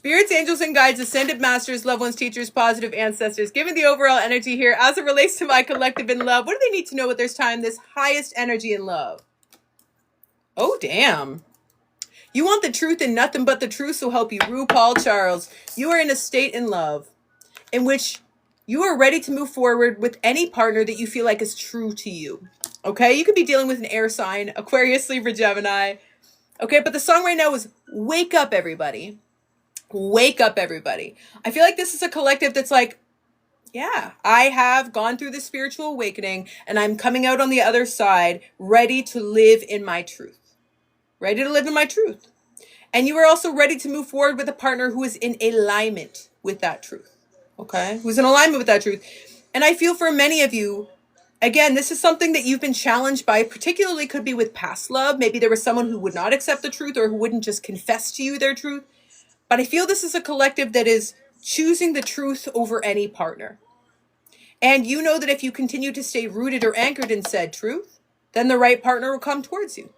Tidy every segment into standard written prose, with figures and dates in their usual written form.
Spirits, angels, and guides, ascended masters, loved ones, teachers, positive ancestors, given the overall energy here as it relates to my collective in love. What do they need to know at this time? This highest energy in love. Oh, damn. You want the truth and nothing but the truth, so help you. RuPaul Charles. You are in a state in love in which you are ready to move forward with any partner that you feel like is true to you. Okay? You could be dealing with an air sign, Aquarius, Libra, Gemini. Okay, but the song right now is Wake Up, Everybody. Wake up, everybody. I feel like this is a collective that's like, yeah, I have gone through the spiritual awakening and I'm coming out on the other side ready to live in my truth. Ready to live in my truth. And you are also ready to move forward with a partner who is in alignment with that truth. Okay? Who's in alignment with that truth. And I feel for many of you, again, this is something that you've been challenged by, particularly could be with past love. Maybe there was someone who would not accept the truth or who wouldn't just confess to you their truth. But I feel this is a collective that is choosing the truth over any partner. And you know that if you continue to stay rooted or anchored in said truth, then the right partner will come towards you.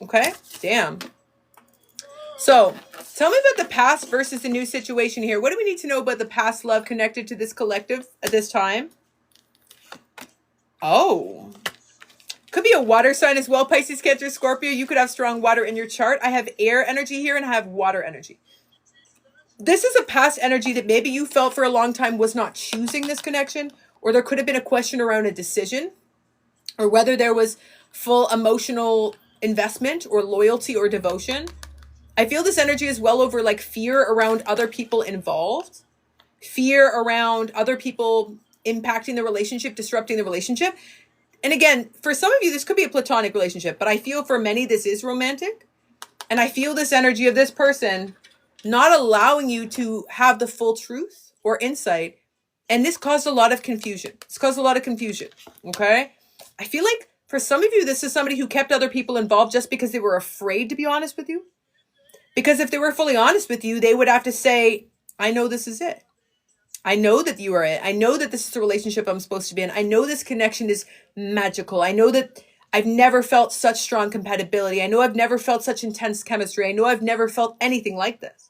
Okay? Damn. So, tell me about the past versus the new situation here. What do we need to know about the past love connected to this collective at this time? Oh. Could be a water sign as well. Pisces, Cancer, Scorpio. You could have strong water in your chart. I have air energy here and I have water energy. This is a past energy that maybe you felt for a long time was not choosing this connection, or there could have been a question around a decision, or whether there was full emotional investment or loyalty or devotion. I feel this energy is well over like fear around other people involved, fear around other people impacting the relationship, disrupting the relationship. And again, for some of you, this could be a platonic relationship, but I feel for many, this is romantic. And I feel this energy of this person not allowing you to have the full truth or insight. And this caused a lot of confusion. It's caused a lot of confusion. Okay? I feel like for some of you, this is somebody who kept other people involved just because they were afraid to be honest with you. Because if they were fully honest with you, they would have to say, I know this is it. I know that you are it. I know that this is the relationship I'm supposed to be in. I know this connection is magical. I know that I've never felt such strong compatibility. I know I've never felt such intense chemistry. I know I've never felt anything like this.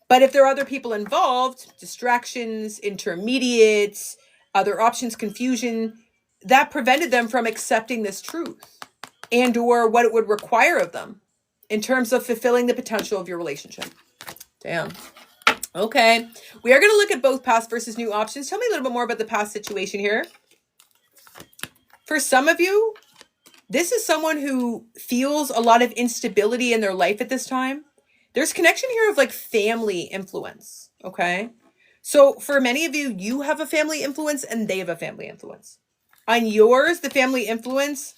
But if there are other people involved, distractions, intermediates, other options, confusion, that prevented them from accepting this truth and or what it would require of them in terms of fulfilling the potential of your relationship. Damn. Okay. We are going to look at both past versus new options. Tell me a little bit more about the past situation here. For some of you, this is someone who feels a lot of instability in their life at this time. There's connection here of like family influence, okay? So for many of you, you have a family influence and they have a family influence. On yours, the family influence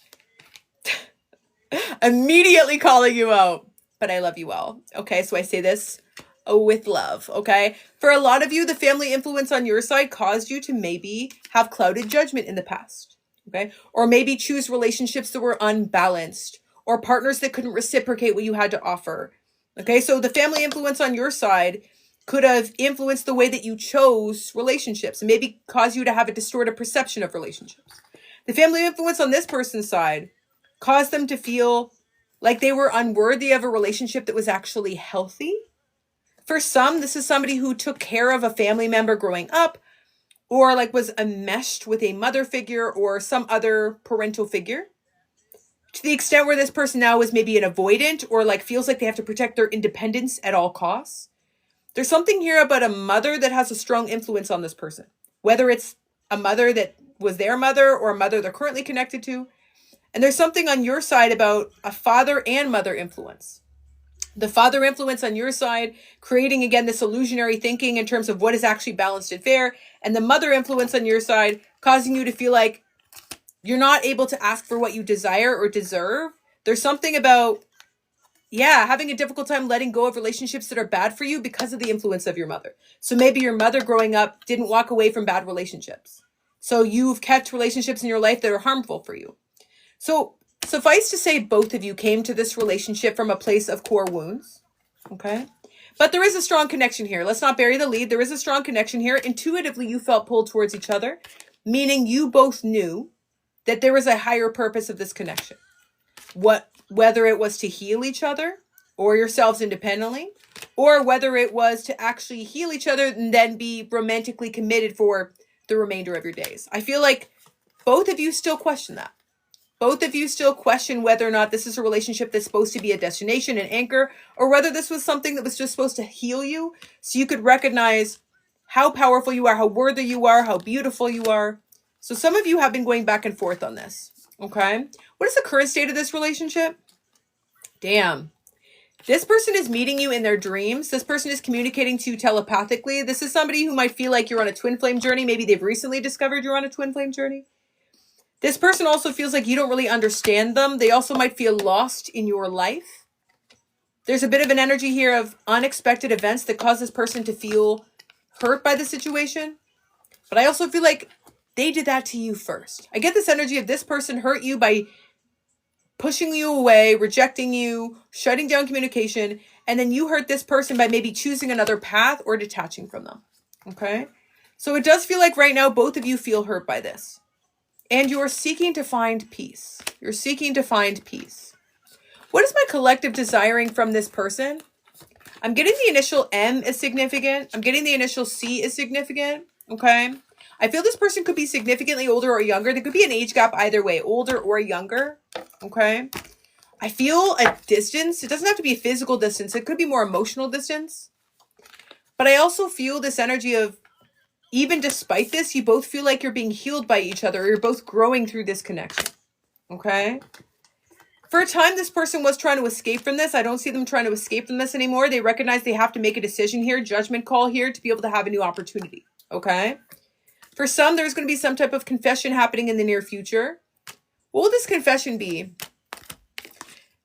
immediately calling you out, but I love you all, okay? So I say this with love, okay? For a lot of you, the family influence on your side caused you to maybe have clouded judgment in the past, okay? Or maybe choose relationships that were unbalanced or partners that couldn't reciprocate what you had to offer. Okay, so the family influence on your side could have influenced the way that you chose relationships and maybe cause you to have a distorted perception of relationships. The family influence on this person's side caused them to feel like they were unworthy of a relationship that was actually healthy. For some, this is somebody who took care of a family member growing up or like was enmeshed with a mother figure or some other parental figure. To the extent where this person now is maybe an avoidant or like feels like they have to protect their independence at all costs. There's something here about a mother that has a strong influence on this person. Whether it's a mother that was their mother or a mother they're currently connected to. And there's something on your side about a father and mother influence. The father influence on your side, creating again this illusionary thinking in terms of what is actually balanced and fair. And the mother influence on your side, causing you to feel like you're not able to ask for what you desire or deserve. There's something about, having a difficult time letting go of relationships that are bad for you because of the influence of your mother. So maybe your mother growing up didn't walk away from bad relationships. So you've kept relationships in your life that are harmful for you. So suffice to say, both of you came to this relationship from a place of core wounds. Okay. But there is a strong connection here. Let's not bury the lead. There is a strong connection here. Intuitively, you felt pulled towards each other, meaning you both knew that there was a higher purpose of this connection. Whether it was to heal each other or yourselves independently, or whether it was to actually heal each other and then be romantically committed for the remainder of your days. I feel like both of you still question that. Both of you still question whether or not this is a relationship that's supposed to be a destination, an anchor, or whether this was something that was just supposed to heal you so you could recognize how powerful you are, how worthy you are, how beautiful you are. So some of you have been going back and forth on this, okay? What is the current state of this relationship? Damn. This person is meeting you in their dreams. This person is communicating to you telepathically. This is somebody who might feel like you're on a twin flame journey. Maybe they've recently discovered you're on a twin flame journey. This person also feels like you don't really understand them. They also might feel lost in your life. There's a bit of an energy here of unexpected events that cause this person to feel hurt by the situation. But I also feel like they did that to you first. I get this energy of this person hurt you by pushing you away, rejecting you, shutting down communication, and then you hurt this person by maybe choosing another path or detaching from them. Okay? So it does feel like right now both of you feel hurt by this. And you're seeking to find peace. You're seeking to find peace. What is my collective desiring from this person? I'm getting the initial M is significant. I'm getting the initial C is significant. Okay? I feel this person could be significantly older or younger. There could be an age gap either way, older or younger. Okay? I feel a distance. It doesn't have to be a physical distance. It could be more emotional distance. But I also feel this energy of, even despite this, you both feel like you're being healed by each other. Or you're both growing through this connection. Okay? For a time, this person was trying to escape from this. I don't see them trying to escape from this anymore. They recognize they have to make a decision here, judgment call here, to be able to have a new opportunity. Okay? For some, there's going to be some type of confession happening in the near future. What will this confession be?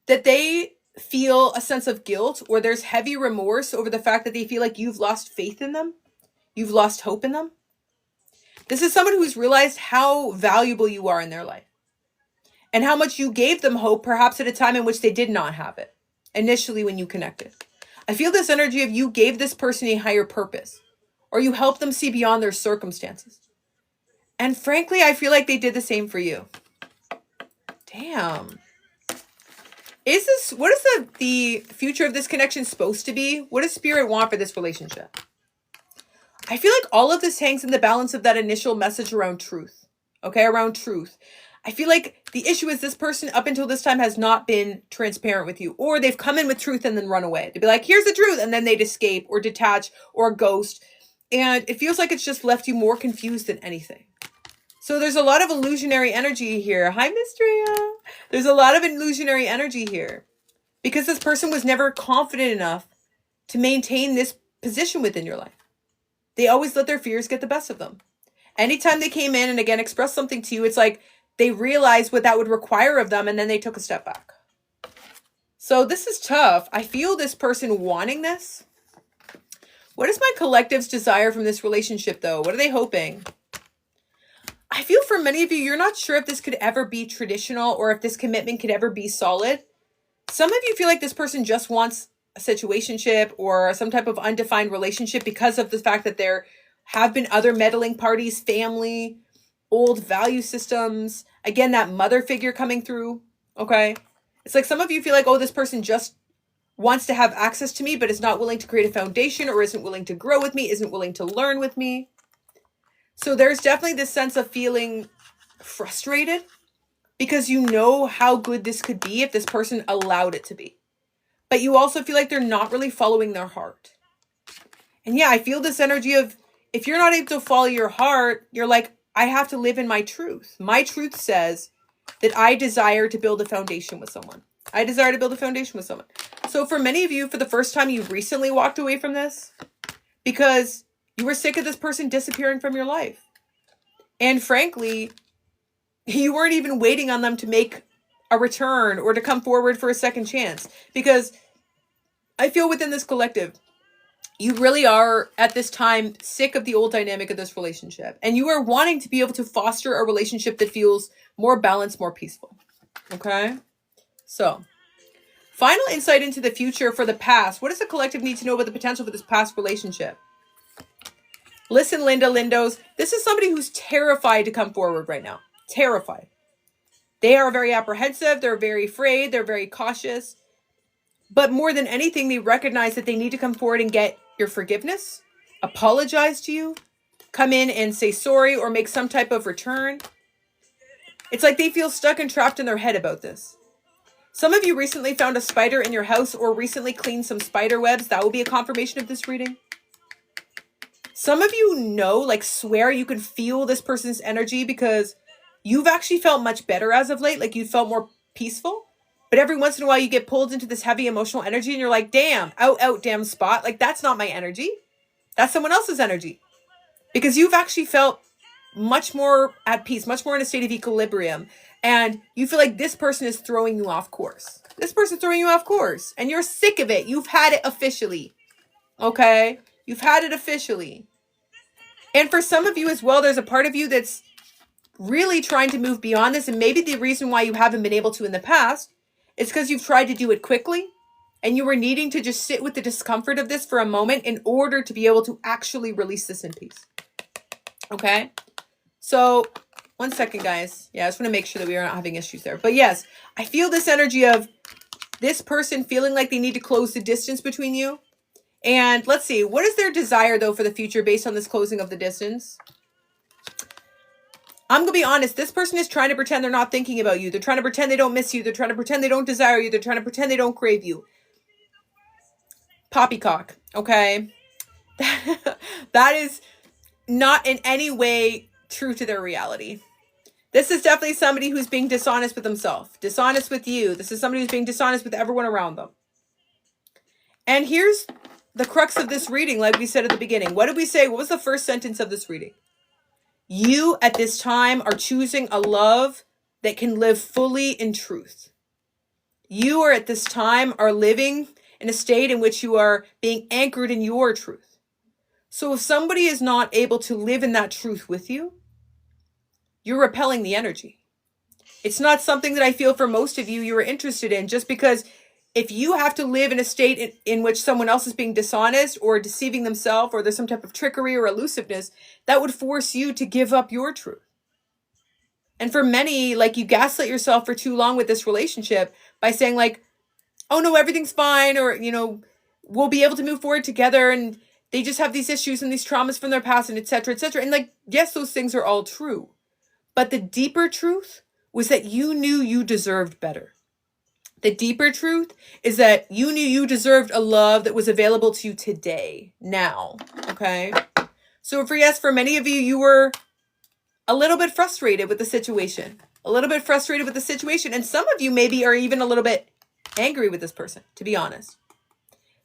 That they feel a sense of guilt, or there's heavy remorse over the fact that they feel like you've lost faith in them. You've lost hope in them. This is someone who's realized how valuable you are in their life. And how much you gave them hope, perhaps at a time in which they did not have it. Initially when you connected. I feel this energy of you gave this person a higher purpose. Or you helped them see beyond their circumstances. And frankly, I feel like they did the same for you. Damn. What is the future of this connection supposed to be? What does Spirit want for this relationship? I feel like all of this hangs in the balance of that initial message around truth. Okay, around truth. I feel like the issue is this person up until this time has not been transparent with you. Or they've come in with truth and then run away. They'd be like, here's the truth. And then they'd escape or detach or ghost. And it feels like it's just left you more confused than anything. So there's a lot of illusionary energy here. Hi, Mystria. There's a lot of illusionary energy here. Because this person was never confident enough to maintain this position within your life. They always let their fears get the best of them. Anytime they came in and again expressed something to you, it's like they realized what that would require of them and then they took a step back. So this is tough. I feel this person wanting this. What is my collective's desire from this relationship though? What are they hoping? I feel for many of you, you're not sure if this could ever be traditional or if this commitment could ever be solid. Some of you feel like this person just wants a situationship or some type of undefined relationship because of the fact that there have been other meddling parties, family, old value systems. Again, that mother figure coming through. Okay. It's like some of you feel like, oh, this person just wants to have access to me, but is not willing to create a foundation or isn't willing to grow with me, isn't willing to learn with me. So there's definitely this sense of feeling frustrated because you know how good this could be if this person allowed it to be. But you also feel like they're not really following their heart. And yeah, I feel this energy of if you're not able to follow your heart, you're like, I have to live in my truth. My truth says that I desire to build a foundation with someone. I desire to build a foundation with someone. So for many of you, for the first time, you recently walked away from this because you were sick of this person disappearing from your life. And frankly, you weren't even waiting on them to make a return or to come forward for a second chance. Because I feel within this collective, you really are at this time sick of the old dynamic of this relationship. And you are wanting to be able to foster a relationship that feels more balanced, more peaceful. Okay? So, final insight into the future for the past. What does the collective need to know about the potential for this past relationship? Listen, Linda, Lindos. This is somebody who's terrified to come forward right now. Terrified. They are very apprehensive. They're very afraid. They're very cautious. But more than anything, they recognize that they need to come forward and get your forgiveness, apologize to you, come in and say sorry or make some type of return. It's like they feel stuck and trapped in their head about this. Some of you recently found a spider in your house or recently cleaned some spider webs. That will be a confirmation of this reading. Some of you know, like swear you can feel this person's energy because you've actually felt much better as of late. Like you felt more peaceful. But every once in a while you get pulled into this heavy emotional energy and you're like, damn, damn spot. Like that's not my energy. That's someone else's energy. Because you've actually felt much more at peace, much more in a state of equilibrium. And you feel like this person is throwing you off course. This person's throwing you off course. And you're sick of it. You've had it officially. Okay? You've had it officially. And for some of you as well, there's a part of you that's really trying to move beyond this. And maybe the reason why you haven't been able to in the past is because you've tried to do it quickly. And you were needing to just sit with the discomfort of this for a moment in order to be able to actually release this in peace. Okay? So, one second, guys. Yeah, I just want to make sure that we are not having issues there. But yes, I feel this energy of this person feeling like they need to close the distance between you. And let's see, what is their desire, though, for the future based on this closing of the distance? I'm going to be honest. This person is trying to pretend they're not thinking about you. They're trying to pretend they don't miss you. They're trying to pretend they don't desire you. They're trying to pretend they don't crave you. Poppycock, okay? That is not in any way true to their reality. This is definitely somebody who's being dishonest with themselves, dishonest with you. This is somebody who's being dishonest with everyone around them. And here's the crux of this reading, like we said at the beginning. What did we say? What was the first sentence of this reading? You at this time are choosing a love that can live fully in truth. You are at this time are living in a state in which you are being anchored in your truth. So if somebody is not able to live in that truth with you, you're repelling the energy. It's not something that I feel for most of you you're interested in, just because if you have to live in a state in which someone else is being dishonest or deceiving themselves, or there's some type of trickery or elusiveness, that would force you to give up your truth. And for many, like, you gaslight yourself for too long with this relationship by saying like, oh no, everything's fine, or, you know, we'll be able to move forward together, and they just have these issues and these traumas from their past, and etc., etc. And like, yes, those things are all true. But the deeper truth was that you knew you deserved better. The deeper truth is that you knew you deserved a love that was available to you today, now, okay? So for many of you, you were a little bit frustrated with the situation. And some of you maybe are even a little bit angry with this person, to be honest.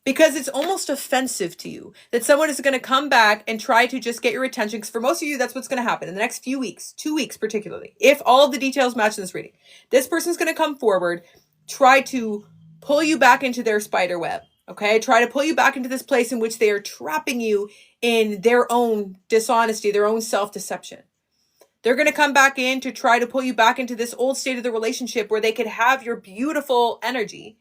Because it's almost offensive to you that someone is going to come back and try to just get your attention. Because for most of you, that's what's going to happen in the next few weeks, 2 weeks particularly. If all of the details match in this reading, this person's going to come forward, try to pull you back into their spider web. Okay? Try to pull you back into this place in which they are trapping you in their own dishonesty, their own self-deception. They're going to come back in to try to pull you back into this old state of the relationship where they could have your beautiful energy,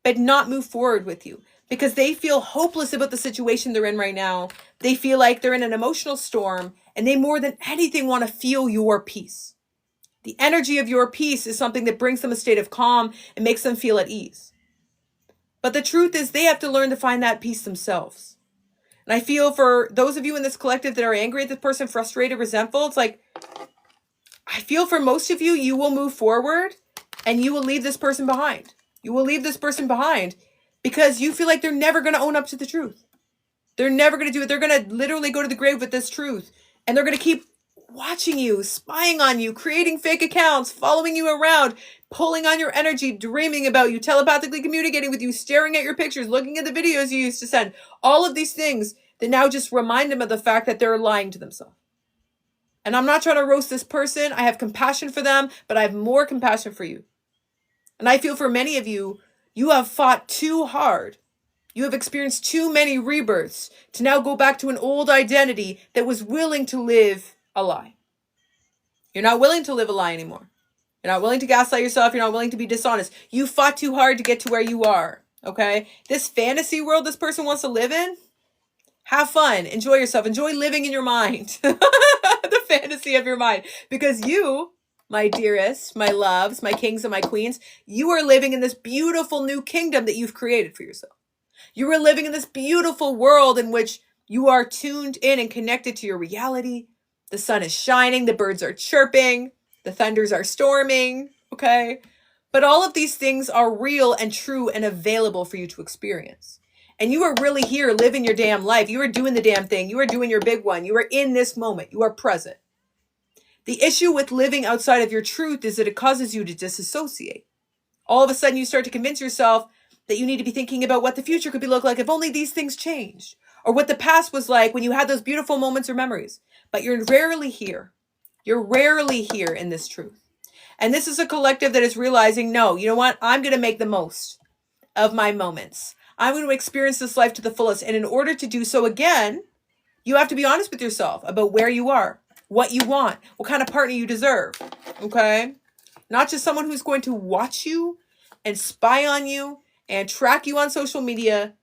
but not move forward with you. Because they feel hopeless about the situation they're in right now. They feel like they're in an emotional storm, and they more than anything want to feel your peace. The energy of your peace is something that brings them a state of calm and makes them feel at ease. But the truth is they have to learn to find that peace themselves. And I feel for those of you in this collective that are angry at this person, frustrated, resentful, it's like, I feel for most of you, you will move forward and you will leave this person behind. You will leave this person behind. Because you feel like they're never going to own up to the truth. They're never going to do it. They're going to literally go to the grave with this truth. And they're going to keep watching you, spying on you, creating fake accounts, following you around, pulling on your energy, dreaming about you, telepathically communicating with you, staring at your pictures, looking at the videos you used to send. All of these things that now just remind them of the fact that they're lying to themselves. And I'm not trying to roast this person. I have compassion for them, but I have more compassion for you. And I feel for many of you, you have fought too hard. You have experienced too many rebirths to now go back to an old identity that was willing to live a lie. You're not willing to live a lie anymore. You're not willing to gaslight yourself. You're not willing to be dishonest. You fought too hard to get to where you are. Okay? This fantasy world this person wants to live in, have fun. Enjoy yourself. Enjoy living in your mind. The fantasy of your mind. Because you my dearest, my loves, my kings and my queens, you are living in this beautiful new kingdom that you've created for yourself. You are living in this beautiful world in which you are tuned in and connected to your reality. The sun is shining, the birds are chirping, the thunders are storming, okay? But all of these things are real and true and available for you to experience. And you are really here living your damn life. You are doing the damn thing. You are doing your big one. You are in this moment. You are present. The issue with living outside of your truth is that it causes you to disassociate. All of a sudden, you start to convince yourself that you need to be thinking about what the future could be look like if only these things changed, or what the past was like when you had those beautiful moments or memories. But you're rarely here. You're rarely here in this truth. And this is a collective that is realizing, no, you know what? I'm going to make the most of my moments. I'm going to experience this life to the fullest. And in order to do so, again, you have to be honest with yourself about where you are, what you want, what kind of partner you deserve. Okay? Not just someone who's going to watch you and spy on you and track you on social media,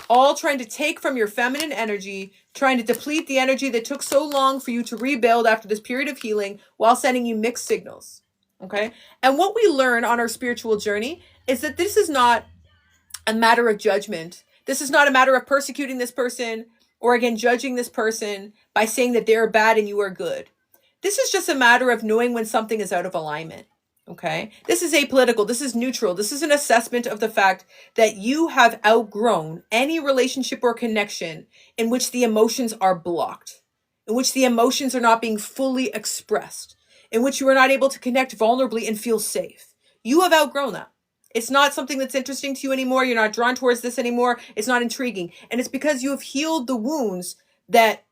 all trying to take from your feminine energy, trying to deplete the energy that took so long for you to rebuild after this period of healing while sending you mixed signals. Okay? And what we learn on our spiritual journey is that this is not a matter of judgment. This is not a matter of persecuting this person or, again, judging this person by saying that they're bad and you are good. This is just a matter of knowing when something is out of alignment. Okay? This is apolitical. This is neutral. This is an assessment of the fact that you have outgrown any relationship or connection in which the emotions are blocked, in which the emotions are not being fully expressed, in which you are not able to connect vulnerably and feel safe. You have outgrown that. It's not something that's interesting to you anymore. You're not drawn towards this anymore. It's not intriguing. And it's because you have healed the wounds that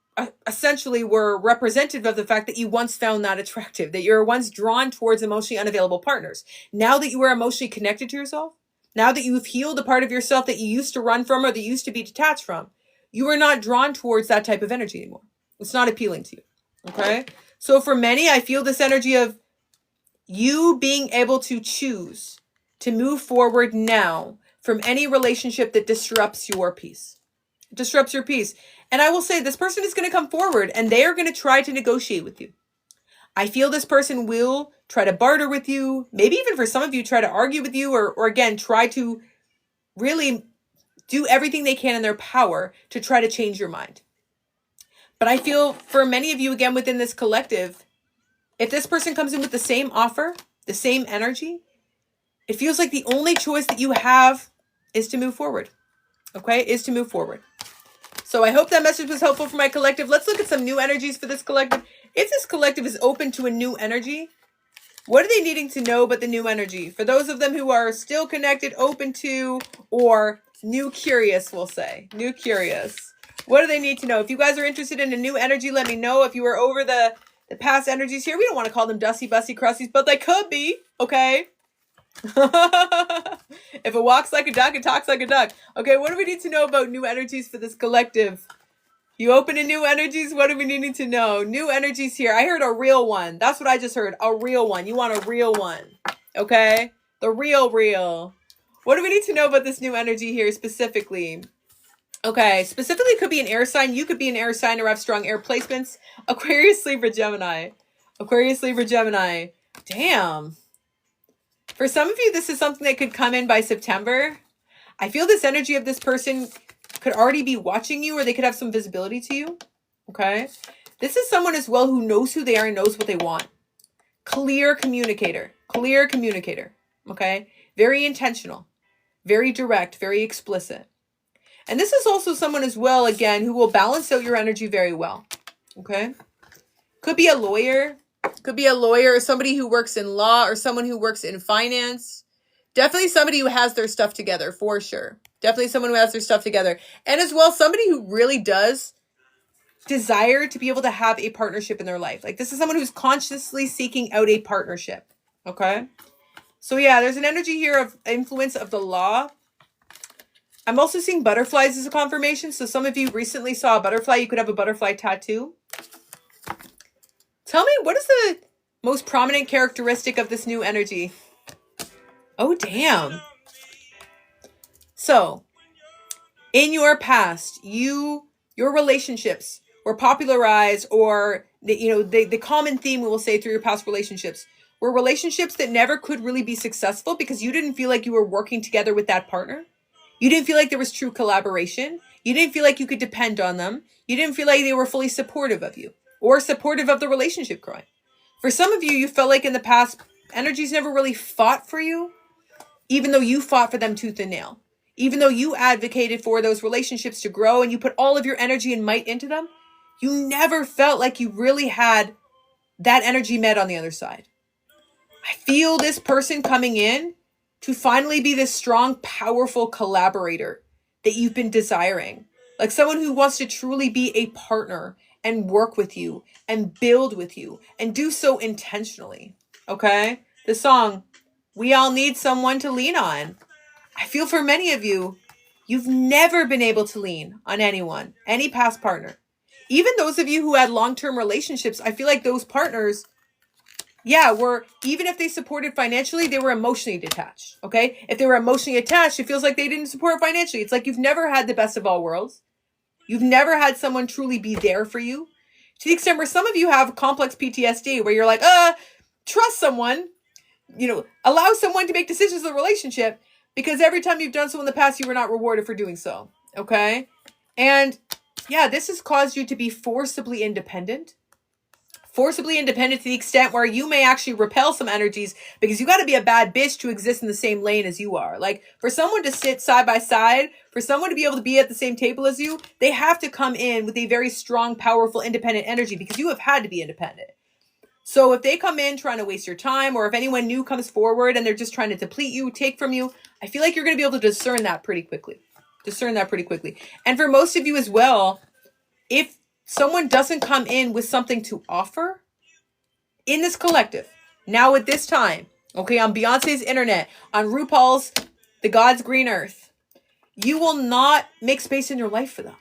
essentially were representative of the fact that you once found that attractive, that you were once drawn towards emotionally unavailable partners. Now that you are emotionally connected to yourself, now that you've healed a part of yourself that you used to run from or that you used to be detached from, you are not drawn towards that type of energy anymore. It's not appealing to you. Okay? So for many, I feel this energy of you being able to choose to move forward now from any relationship that disrupts your peace. Disrupts your peace. And I will say this person is going to come forward and they are going to try to negotiate with you. I feel this person will try to barter with you. Maybe even for some of you, try to argue with you or again, try to really do everything they can in their power to try to change your mind. But I feel for many of you, again, within this collective, if this person comes in with the same offer, the same energy, it feels like the only choice that you have is to move forward. Okay? Is to move forward. So I hope that message was helpful for my collective. Let's look at some new energies for this collective. If this collective is open to a new energy, what are they needing to know about the new energy? For those of them who are still connected, open to, or new curious, we'll say. New curious. What do they need to know? If you guys are interested in a new energy, let me know. If you are over the past energies here, we don't want to call them dusty, bussy, crusties, but they could be, okay? If it walks like a duck, it talks like a duck. Okay, what do we need to know about new energies for this collective? You open to new energies? What do we need to know? New energies here. I heard a real one. That's what I just heard. A real one. You want a real one. Okay? The real. What do we need to know about this new energy here specifically? Okay, specifically could be an air sign. You could be an air sign or have strong air placements. Aquarius, Libra, Gemini. Aquarius, Libra, Gemini. Damn. For some of you, this is something that could come in by September. I feel this energy of this person could already be watching you or they could have some visibility to you. Okay? This is someone as well who knows who they are and knows what they want. Clear communicator. Clear communicator. Okay? Very intentional. Very direct. Very explicit. And this is also someone as well, again, who will balance out your energy very well. Okay? Could be a lawyer. Could be a lawyer or somebody who works in law or someone who works in finance. Definitely somebody who has their stuff together, for sure. Definitely someone who has their stuff together. And as well, somebody who really does desire to be able to have a partnership in their life. Like this is someone who's consciously seeking out a partnership. Okay? So yeah, there's an energy here of influence of the law. I'm also seeing butterflies as a confirmation. So some of you recently saw a butterfly. You could have a butterfly tattoo. Tell me, what is the most prominent characteristic of this new energy? Oh, damn. So, in your past, your relationships were popularized or, the common theme we will say through your past relationships were relationships that never could really be successful because you didn't feel like you were working together with that partner. You didn't feel like there was true collaboration. You didn't feel like you could depend on them. You didn't feel like they were fully supportive of you or supportive of the relationship growing. For some of you, you felt like in the past, energies never really fought for you, even though you fought for them tooth and nail. Even though you advocated for those relationships to grow and you put all of your energy and might into them, you never felt like you really had that energy met on the other side. I feel this person coming in to finally be this strong, powerful collaborator that you've been desiring. Like someone who wants to truly be a partner and work with you and build with you and do so intentionally. Okay? The song, We All Need Someone to Lean On. I feel for many of you, you've never been able to lean on anyone, any past partner. Even those of you who had long-term relationships, I feel like those partners, were, even if they supported financially, they were emotionally detached. Okay? If they were emotionally attached, it feels like they didn't support financially. It's like you've never had the best of all worlds. You've never had someone truly be there for you. To the extent where some of you have complex PTSD, where you're like, trust someone, allow someone to make decisions in the relationship, because every time you've done so in the past, you were not rewarded for doing so. Okay? And this has caused you to be forcibly independent to the extent where you may actually repel some energies because you got to be a bad bitch to exist in the same lane as you are. Like for someone to sit side by side, for someone to be able to be at the same table as you, they have to come in with a very strong, powerful, independent energy because you have had to be independent. So if they come in trying to waste your time, or if anyone new comes forward and they're just trying to deplete you, take from you, I feel like you're going to be able to discern that pretty quickly. And for most of you as well, if someone doesn't come in with something to offer in this collective, now at this time, okay, on Beyonce's internet, on RuPaul's The God's Green Earth, you will not make space in your life for them.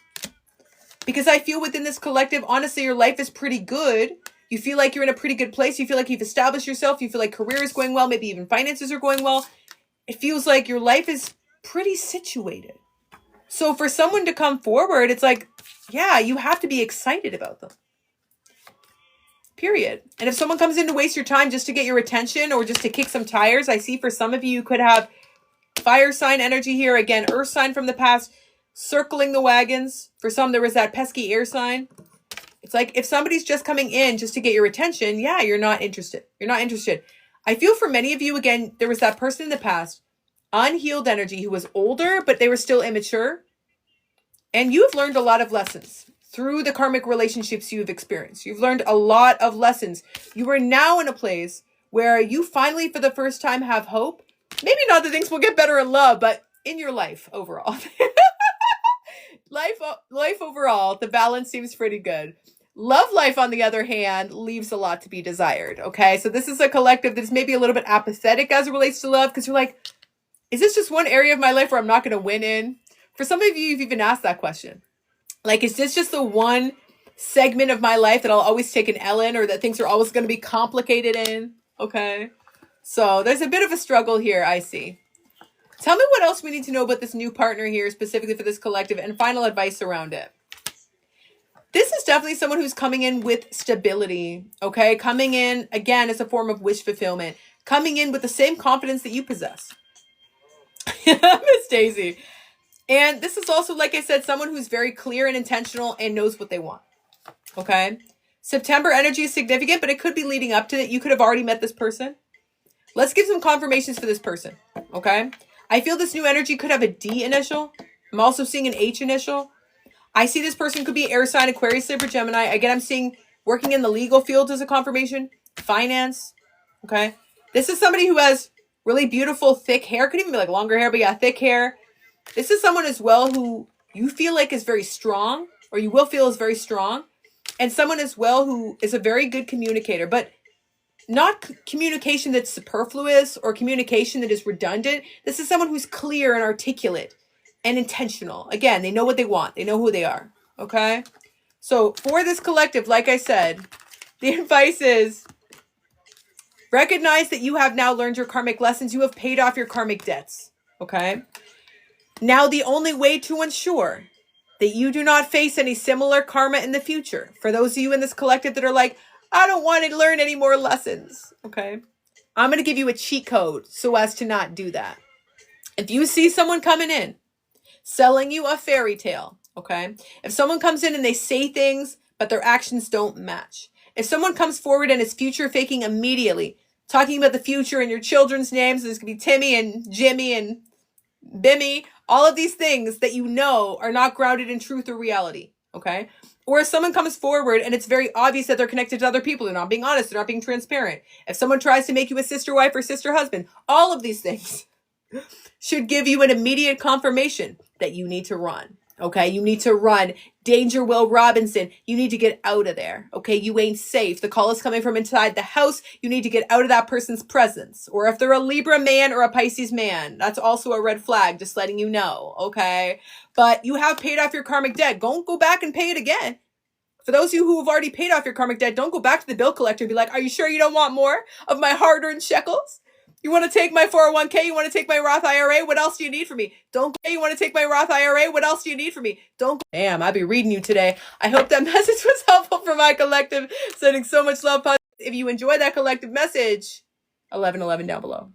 Because I feel within this collective, honestly, your life is pretty good. You feel like you're in a pretty good place. You feel like you've established yourself. You feel like career is going well. Maybe even finances are going well. It feels like your life is pretty situated. So for someone to come forward, it's like, you have to be excited about them. Period. And if someone comes in to waste your time just to get your attention or just to kick some tires, I see for some of you, you could have fire sign energy here. Again, earth sign from the past, circling the wagons. For some, there was that pesky air sign. It's like if somebody's just coming in just to get your attention, you're not interested. I feel for many of you, again, there was that person in the past, unhealed energy, who was older, but they were still immature. And you've learned a lot of lessons through the karmic relationships you've experienced. You've learned a lot of lessons. You are now in a place where you finally, for the first time, have hope. Maybe not that things will get better in love, but in your life overall. Life overall, the balance seems pretty good. Love life, on the other hand, leaves a lot to be desired. Okay, so this is a collective that's maybe a little bit apathetic as it relates to love, because you're like, is this just one area of my life where I'm not going to win in? For some of you, you've even asked that question. Like, is this just the one segment of my life that I'll always take an L in, or that things are always going to be complicated in? Okay, so there's a bit of a struggle here, I see. Tell me what else we need to know about this new partner here, specifically for this collective, and final advice around it. This is definitely someone who's coming in with stability, okay? Coming in, again, as a form of wish fulfillment. Coming in with the same confidence that you possess. Miss Daisy. And this is also, like I said, someone who's very clear and intentional and knows what they want, okay? September energy is significant, but it could be leading up to it. You could have already met this person. Let's give some confirmations for this person, okay? I feel this new energy could have a D initial. I'm also seeing an H initial. I see this person could be air sign, Aquarius, Libra, Gemini. Again, I'm seeing working in the legal field as a confirmation. Finance, okay? This is somebody who has really beautiful, thick hair. Could even be like longer hair, but thick hair. This is someone as well who you feel like is very strong, or you will feel is very strong. And someone as well who is a very good communicator, but not communication that's superfluous or communication that is redundant. This is someone who's clear and articulate and intentional. Again, they know what they want. They know who they are. Okay? So for this collective, like I said, the advice is recognize that you have now learned your karmic lessons. You have paid off your karmic debts. Okay? Now, the only way to ensure that you do not face any similar karma in the future, for those of you in this collective that are like, I don't want to learn any more lessons, okay? I'm going to give you a cheat code so as to not do that. If you see someone coming in selling you a fairy tale, okay? If someone comes in and they say things, but their actions don't match. If someone comes forward and is future faking immediately, talking about the future and your children's names, there's going to be Timmy and Jimmy and Bimmy, all of these things that you know are not grounded in truth or reality, okay? Or if someone comes forward and it's very obvious that they're connected to other people, they're not being honest, they're not being transparent. If someone tries to make you a sister wife or sister husband, all of these things should give you an immediate confirmation that you need to run. Okay, you need to run. Danger Will Robinson, you need to get out of there. Okay, you ain't safe. The call is coming from inside the house. You need to get out of that person's presence. Or if they're a Libra man or a Pisces man, that's also a red flag, just letting you know. Okay, but you have paid off your karmic debt. Don't go back and pay it again. For those of you who have already paid off your karmic debt, don't go back to the bill collector and be like, are you sure you don't want more of my hard-earned shekels? You want to take my 401k? You want to take my Roth IRA? What else do you need from me? Don't go. You want to take my Roth IRA? What else do you need from me? Don't go. Damn, I'll be reading you today. I hope that message was helpful for my collective. Sending so much love. If you enjoy that collective message, 1111 down below.